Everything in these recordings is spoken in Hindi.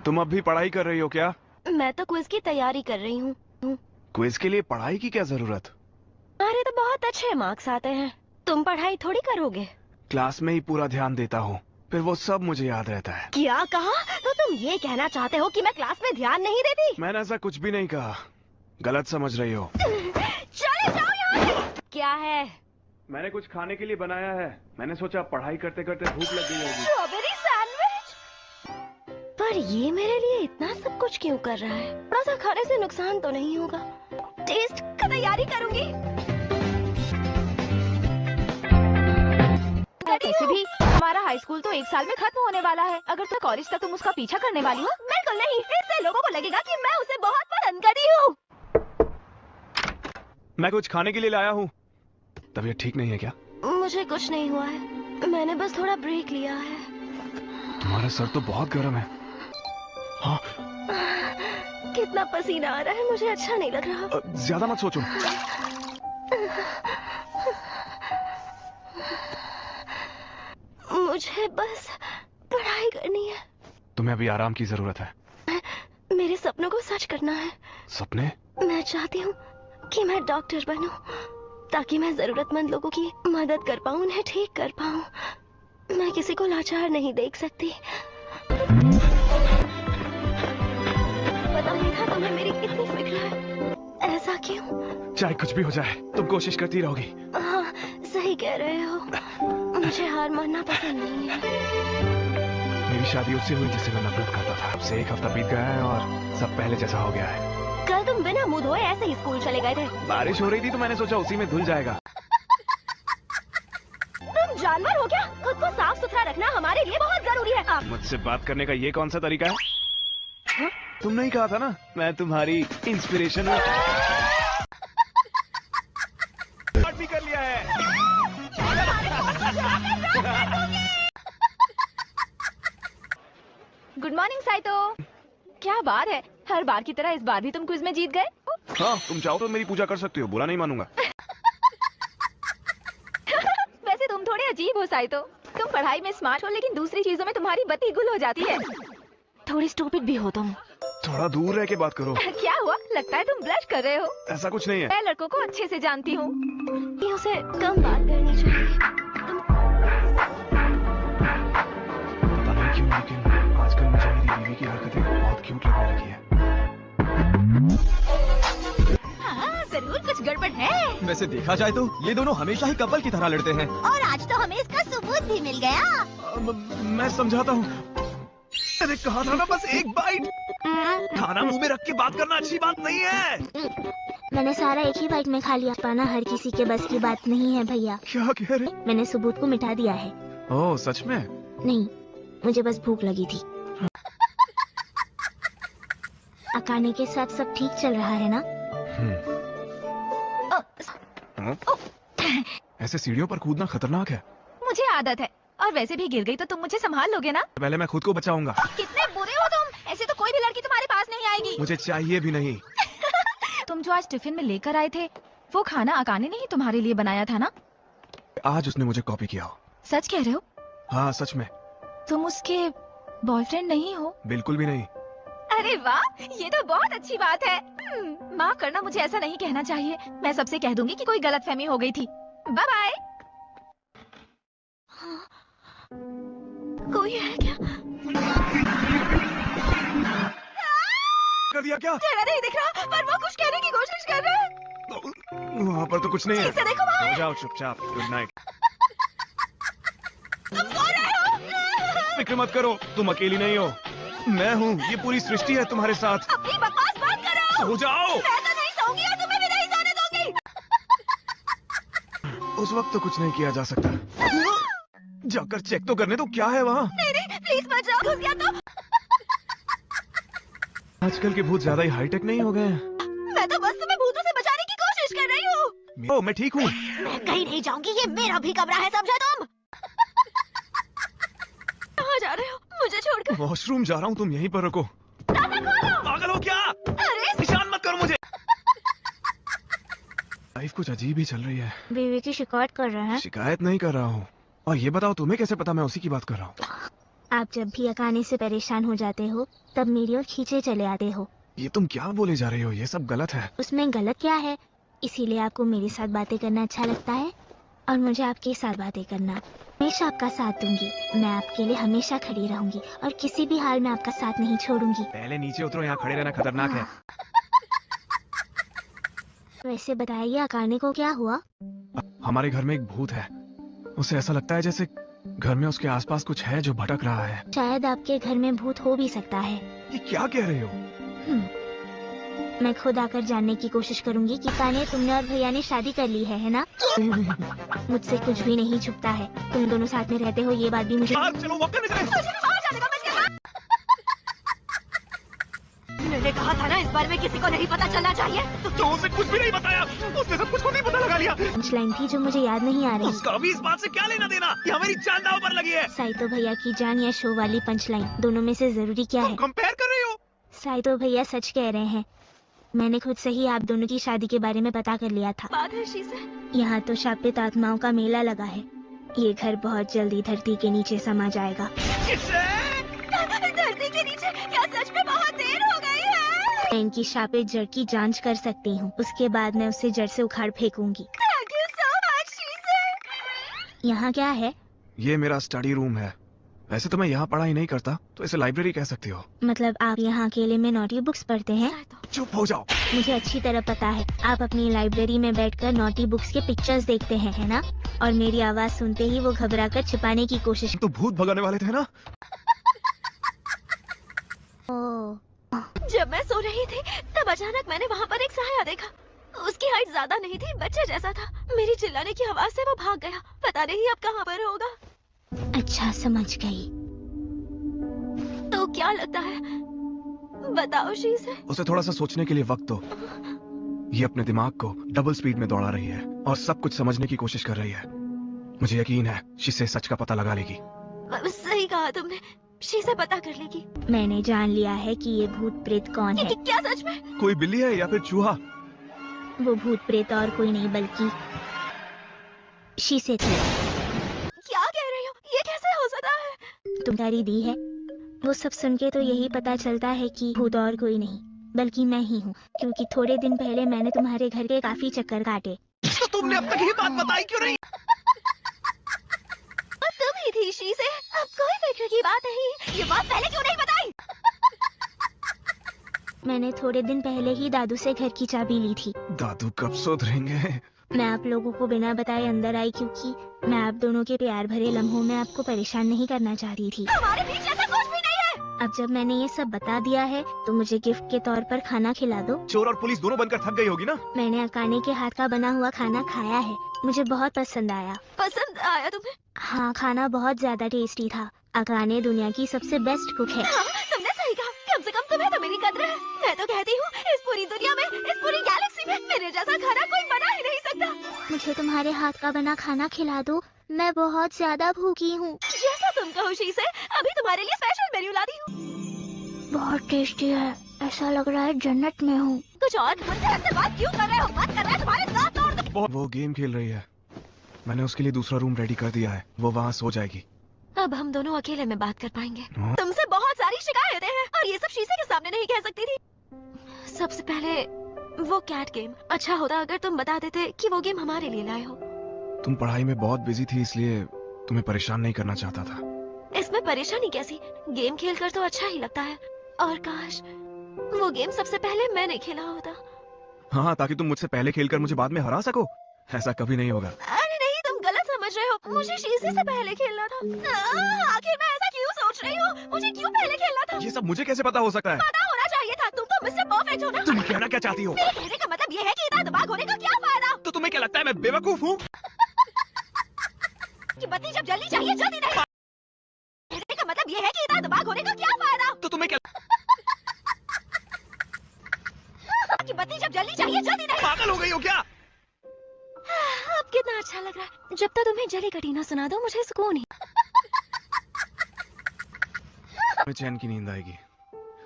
तुम अब भी पढ़ाई कर रही हो क्या? मैं तो क्विज की तैयारी कर रही हूँ। क्विज के लिए पढ़ाई की क्या जरूरत? अरे तो बहुत अच्छे मार्क्स आते हैं, तुम पढ़ाई थोड़ी करोगे। क्लास में ही पूरा ध्यान देता हूँ, फिर वो सब मुझे याद रहता है। क्या कहा? तो तुम ये कहना चाहते हो कि मैं क्लास में ध्यान नहीं देती? मैंने ऐसा कुछ भी नहीं कहा, गलत समझ रही हो। चले जाओ यहाँ से। क्या है? मैंने कुछ खाने के लिए बनाया है। मैंने सोचा पढ़ाई करते करते भूख लग गई होगी। Strawberry sandwich. पर ये मेरे लिए इतना सब कुछ क्यों कर रहा है? थोड़ा सा खाने से नुकसान तो नहीं होगा। टेस्ट का तैयारी करूंगी। वैसे भी हमारा हाई स्कूल तो 1 साल में खत्म होने वाला है। अगर तो कॉलेज तक तुम उसका पीछा करने वाली हो? बिल्कुल नहीं, इससे लोगों को लगेगा कि मैं उसे बहुत पसंद करती हूँ। मैं कुछ खाने के लिए लाया हूँ। तबीयत ठीक नहीं है क्या? मुझे कुछ नहीं हुआ है, मैंने बस थोड़ा ब्रेक लिया है। तुम्हारा सर तो बहुत गर्म है। हाँ, कितना पसीना आ रहा है, मुझे अच्छा नहीं लग रहा। ज्यादा मत सोचो। मुझे बस पढ़ाई करनी है। तुम्हें अभी आराम की जरूरत है। मेरे सपनों को सच करना है। सपने? मैं चाहती हूँ कि मैं डॉक्टर बनूं, ताकि मैं जरूरतमंद लोगों की मदद कर पाऊं, उन्हें ठीक कर पाऊं। मैं किसी को लाचार नहीं देख सकती। पता नहीं था तुम्हें मेरी कितनी फिक्र है। ऐसा क्यों? चाहे कुछ भी हो जाए, तुम कोशिश करती रहोगी। हाँ, सही कह रहे हो। मुझे हार मानना पसंद नहीं है। मेरी शादी उससे हुई जिससे मैं नफरत करता था। अब से 1 हफ्ता बीत गया है और सब पहले जैसा हो गया है। कल तुम बिना मुंह धोए ऐसे ही स्कूल चले गए थे। बारिश हो रही थी तो मैंने सोचा उसी में धुल जाएगा। तुम जानवर हो क्या? खुद को साफ सुथरा रखना हमारे लिए बहुत जरूरी है। मुझसे बात करने का ये कौन सा तरीका है? हाँ? तुमने ही कहा था ना, मैं तुम्हारी इंस्पिरेशन हूँ। भी कर लिया है। Good morning Saito. क्या बात है, हर बार की तरह इस बार भी तुम क्विज में जीत गए। हाँ, तुम चाहो तो मेरी पूजा कर सकती हो, बुरा नहीं मानूंगा। वैसे तुम थोड़े अजीब हो साइतो। तुम पढ़ाई में स्मार्ट हो लेकिन दूसरी चीजों में तुम्हारी बत्ती गुल हो जाती है। थोड़ी स्टूपिड भी हो तुम। थोड़ा दूर रह के बात करो। क्या हुआ? लगता है तुम ब्लश कर रहे हो। ऐसा कुछ नहीं है। मैं लड़कों को अच्छे से जानती हूँ। उसे कम बात करनी चाहिए। पता नहीं क्यों, लेकिन आजकल मुझे मेरी बीवी की हरकतें बहुत क्यूट लगने लगी है। हाँ, जरूर कुछ गड़बड़ है। वैसे देखा जाए तो ये दोनों हमेशा ही कपल की तरह लड़ते हैं। और आज तो हमें इसका सबूत भी मिल गया। मैं समझाता हूँ। मैंने कहा था ना, बस एक बाइट। खाना मुंह में रख के बात करना अच्छी बात नहीं है। मैंने सारा एक ही बाइट में खा लिया। पाना हर किसी के बस की बात नहीं है भैया। क्या कह रहे? मैंने सबूत को मिटा दिया है। ओह, सच में? नहीं, मुझे बस भूख लगी थी। अकाने के साथ सब ठीक चल रहा है ना? ऐसे सीढ़ियों पर कूदना खतरनाक है। मुझे आदत है, और वैसे भी गिर गई तो तुम मुझे संभाल लोगे ना? पहले मैं खुद को बचाऊंगा। कितने बुरे हो तुम। ऐसे तो कोई भी लड़की तुम्हारे पास नहीं आएगी। मुझे चाहिए भी नहीं। तुम जो आज टिफिन में लेकर आए थे, वो खाना अकाने ने ही तुम्हारे लिए बनाया था ना? आज उसने मुझे कॉपी किया हो। सच कह रहे हो? हाँ, सच में। तुम उसके बॉयफ्रेंड नहीं हो? बिल्कुल भी नहीं। अरे वाह, ये तो बहुत अच्छी बात है। माफ करना, मुझे ऐसा नहीं कहना चाहिए। मैं सबसे कह दूंगी कि कोई गलतफहमी हो गई थी। Bye bye. कोई है क्या? कर दिया क्या? चेहरा नहीं दिख रहा, पर वो कुछ कहने की कोशिश कर रहा है। वहाँ पर तो कुछ नहीं है। ठीक से देखो, वहाँ है। हो जाओ चुपचाप। Good night. तुम सो रहे हो? फिक्र मत करो, तुम अकेली नहीं हो। मैं हूँ, ये पूरी सृष्टि है तुम्हारे साथ। अपनी बकवास बंद करो। सो जाओ। मैं तो नहीं सोऊंगी और तुम्हें भी नहीं सोने दूंगी। उस वक्त तो कुछ नहीं किया जा सकता। जाकर चेक तो करने दो क्या है वहाँ। नहीं, प्लीज मत जाओ, घुस गया तो। आजकल के भूत ज्यादा ही हाईटेक नहीं हो गए हैं। मैं तो बस तुम्हें भूतों से बचाने की कोशिश कर रही हूँ। ओ, मैं ठीक हूँ। मैं कहीं नहीं जाऊंगी, ये मेरा भी कमरा है, समझा तुम? कहाँ जा रहे हो? मुझे छोड़कर। वॉशरूम जा रहा हूँ, तुम यहीं पर रुको। पागल हो क्या? अरे निशान मत करो मुझे। लाइफ कुछ अजीब ही चल रही है। बीवी की शिकायत कर रहे हैं। शिकायत नहीं कर रहा हूँ। और ये बताओ, तुम्हें कैसे पता मैं उसी की बात कर रहा हूँ? आप जब भी अकाने से परेशान हो जाते हो तब मेरी ओर खींचे चले आते हो। ये तुम क्या बोले जा रही हो? ये सब गलत है। उसमें गलत क्या है? इसीलिए आपको मेरे साथ बातें करना अच्छा लगता है और मुझे आपके साथ बातें करना। हमेशा आपका साथ दूंगी, मैं आपके लिए हमेशा खड़ी रहूंगी और किसी भी हाल में आपका साथ नहीं छोड़ूंगी। पहले नीचे उतरो, यहाँ खड़े रहना खतरनाक है। वैसे बताइए अकाने को क्या हुआ? हमारे घर में एक भूत है। उसे ऐसा लगता है जैसे घर में उसके आसपास कुछ है जो भटक रहा है। शायद आपके घर में भूत हो भी सकता है। ये क्या कह रहे हो? मैं खुद आकर जानने की कोशिश करूंगी कि काने तुमने और भैया ने शादी कर ली है ना? मुझसे कुछ भी नहीं छुपता है। तुम दोनों साथ में रहते हो, ये बात भी मुझे। चलो वक्त मैंने कहा था ना इस बारे में किसी को नहीं पता चलना चाहिए। तो उसे कुछ भी नहीं बताया, उसने सब कुछ खुद ही पता लगा लिया। पंचलाइन थी जो मुझे याद नहीं आ रही। उसका अभी इस बात से क्या लेना देना? ये हमारी जान दांव पर लगी है। साइतो भैया की जान या शो वाली पंचलाइन, दोनों में से जरूरी क्या है? कंपेयर कर रही हो? साइतो भैया सच कह रहे हैं। मैंने खुद से ही आप दोनों की शादी के बारे में पता कर लिया था। बात है शीशे। यहाँ तो शापित आत्माओं का मेला लगा है। ये घर बहुत जल्दी धरती के नीचे समा जाएगा। धरती के नीचे? क्या सच में बहुत देर हो गई है? मैं इनकी शापित जड़ की जांच कर सकती हूँ, उसके बाद मैं उसे जड़ से उखाड़ फेंकूंगी। Thank you so much, शीशे। यहाँ क्या है? ये मेरा स्टडी रूम है। वैसे तो मैं यहाँ पढ़ाई नहीं करता, तो इसे लाइब्रेरी कह सकती हो। मतलब आप यहाँ अकेले में नोटी बुक्स पढ़ते हैं? चुप हो जाओ। मुझे अच्छी तरह पता है आप अपनी लाइब्रेरी में बैठकर नोटी बुक्स के पिक्चर्स देखते हैं, है ना? और मेरी आवाज सुनते ही वो घबराकर छिपाने की कोशिश। तो भूत भगाने वाले थे ना? जब मैं सो रही थी तब अचानक मैंने वहाँ पर एक साया देखा। उसकी हाइट ज्यादा नहीं थी, बच्चे जैसा था। मेरी चिल्लाने की आवाज से वो भाग गया। पता नहीं अब कहाँ पर होगा। अच्छा समझ गई। तो क्या लगता है? बताओ शीशे। उसे थोड़ा सा सोचने के लिए वक्त दो। ये अपने दिमाग को डबल स्पीड में दौड़ा रही है और सब कुछ समझने की कोशिश कर रही है। मुझे यकीन है शीशे सच का पता लगा लेगी। सही कहा तुमने, शीशे पता कर लेगी। मैंने जान लिया है कि ये भूत प्रेत कौन है। क्या सच में? कोई बिल्ली है या फिर चूहा? वो भूत प्रेत और कोई नहीं बल्कि शीशे थी। क्या कह रही हो? ये कैसे हो सकता है? तुमकारी दी है। वो सब सुन के तो यही पता चलता है कि भूत और कोई नहीं बल्कि मैं ही हूँ, क्योंकि थोड़े दिन पहले मैंने तुम्हारे घर के काफी चक्कर काटे। तो तुमने अब तक ये बात बताई क्यों नहीं? तुम ही थी शीशे। अब कोई फिक्र की बात नहीं। ये बात पहले क्यों नहीं बताई? मैंने थोड़े दिन पहले ही दादू से घर की चाबी ली थी। दादू कब सुधरेंगे? मैं आप लोगों को बिना बताए अंदर आई क्योंकि मैं आप दोनों के प्यार भरे लम्हों में आपको परेशान नहीं करना चाहती थी। हमारे बीच ऐसा कुछ भी नहीं है। अब जब मैंने ये सब बता दिया है तो मुझे गिफ्ट के तौर पर खाना खिला दो। चोर और पुलिस दोनों बनकर थक गई होगी ना? मैंने अकाने के हाथ का बना हुआ खाना खाया है, मुझे बहुत पसंद आया। पसंद आया तुम्हें? हाँ, खाना बहुत ज्यादा टेस्टी था। अकाने दुनिया की सबसे बेस्ट कुक है। हाँ, तुमने सही कहा। कम से कम तुम्हें तो मेरी कद्र है। मैं तो कहती हूँ इस पूरी दुनिया में, इस पूरी गैलेक्सी में मेरे जैसा खाना कोई बना ही नहीं सकता। मुझे तुम्हारे हाथ का बना खाना खिला दो, मैं बहुत ज्यादा भूखी हूँ। जैसा तुम कहो शीशे, अभी तुम्हारे लिए स्पेशल मेन्यू ला दी हूँ। बहुत टेस्टी है, ऐसा लग रहा है जन्नत में हूँ। कुछ और मुझसे ऐसे बात क्यों कर रहे हो? मत कर रहे, तुम्हारे दांत तोड़ दूं। वो गेम खेल रही है। मैंने उसके लिए दूसरा रूम रेडी कर दिया है, वो वहाँ सो जाएगी। अब हम दोनों अकेले में बात कर पाएंगे। हाँ। तुमसे बहुत सारी शिकायतें हैं और ये सब शीशे के सामने नहीं कह सकती थी। सबसे पहले वो कैट गेम। अच्छा होता अगर तुम बता देते कि वो गेम हमारे लिए लाए हो। तुम पढ़ाई में बहुत बिजी थी इसलिए तुम्हें परेशान नहीं करना चाहता था। इसमें परेशानी कैसी? गेम खेलकर तो अच्छा ही लगता है। और काश वो गेम सबसे पहले मैंने खेला होता। हाँ, ताकि तुम मुझसे पहले खेलकर मुझे बाद में हरा सको। ऐसा कभी नहीं होगा। अरे नहीं, तुम गलत समझ रहे हो। मुझे शीशे से पहले खेलना था। आखिर मैं ऐसा क्यों सोच रही हूँ? मुझे क्यों पहले खेलना था? ये सब मुझे कैसे पता हो सकता है? पता होना चाहिए था। तुम तो मुझसे परफेक्ट हो ना। तुम कहना क्या चाहती हो? मेरे कहने का मतलब ये है कि इतना दिमाग होने का क्या फायदा? तो तुम्हें क्या लगता है मैं बेवकूफ हूँ? कि बत्ती जब जल्दी चाहिए जल्दी नहीं। कहने का मतलब ये है कि इतना दिमाग होने का क्या फायदा? तो तुम्हें क्या कि बत्ती जब जल्दी चाहिए जल्दी नहीं। पागल हो गई हो क्या? अब कितना अच्छा लग रहा है। जब तक तुम्हें जली कटीना सुना दो मुझे सुकून ही। तुम्हें चैन की नींद आएगी।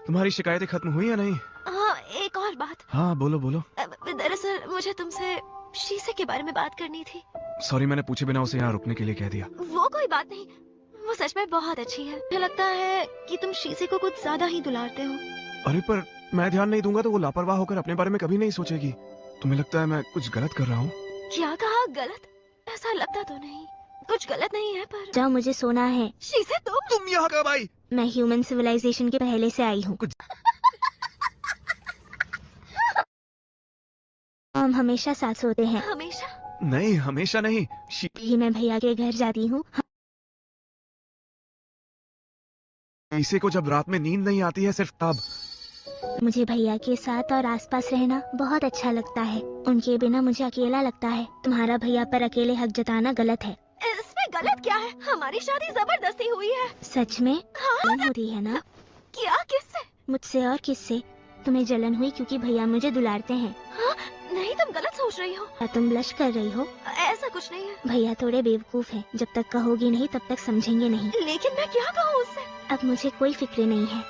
तुम्हारी शिकायतें खत्म हुई या नहीं? हाँ, एक और बात। हाँ बोलो बोलो। दरअसल मुझे तुमसे शीशे के बारे में बात करनी थी। सॉरी, मैंने पूछे बिना उसे यहाँ रुकने के लिए कह दिया। वो कोई बात नहीं। वो सच में बहुत अच्छी है। मुझे लगता है कि तुम शीशे को कुछ ज्यादा ही दुलारते हो। अरे पर मैं ध्यान नहीं दूंगा तो वो लापरवाह होकर अपने बारे में कभी नहीं सोचेगी। तुम्हें लगता है मैं कुछ गलत कर रहा हूँ? क्या कहा? गलत? ऐसा लगता तो नहीं। कुछ गलत नहीं है पर जाओ, मुझे सोना है। शीशे तुम यहाँ कब आई? मैं ह्यूमन सिविलाइजेशन के पहले से आई हूँ। हम हमेशा साथ सोते हैं। हमेशा? नहीं, हमेशा नहीं। ही मैं भैया के घर जाती हूँ। शीशे को जब रात में नींद नहीं आती है सिर्फ तब। मुझे भैया के साथ और आसपास रहना बहुत अच्छा लगता है। उनके बिना मुझे अकेला लगता है। तुम्हारा भैया पर अकेले हक जताना गलत है। इसमें गलत क्या है? हमारी शादी जबरदस्ती हुई है। सच में? जलन होती है ना? क्या? किससे? मुझसे और किससे? तुम्हें जलन हुई क्योंकि भैया मुझे दुलारते हैं। हाँ? नहीं, तुम गलत सोच रही हो। क्या तुम ब्लश कर रही हो? ऐसा कुछ नहीं है। भैया थोड़े बेवकूफ हैं। जब तक कहोगी नहीं तब तक समझेंगे नहीं। लेकिन मैं क्या कहूँ उससे? अब मुझे कोई फिक्र नहीं है।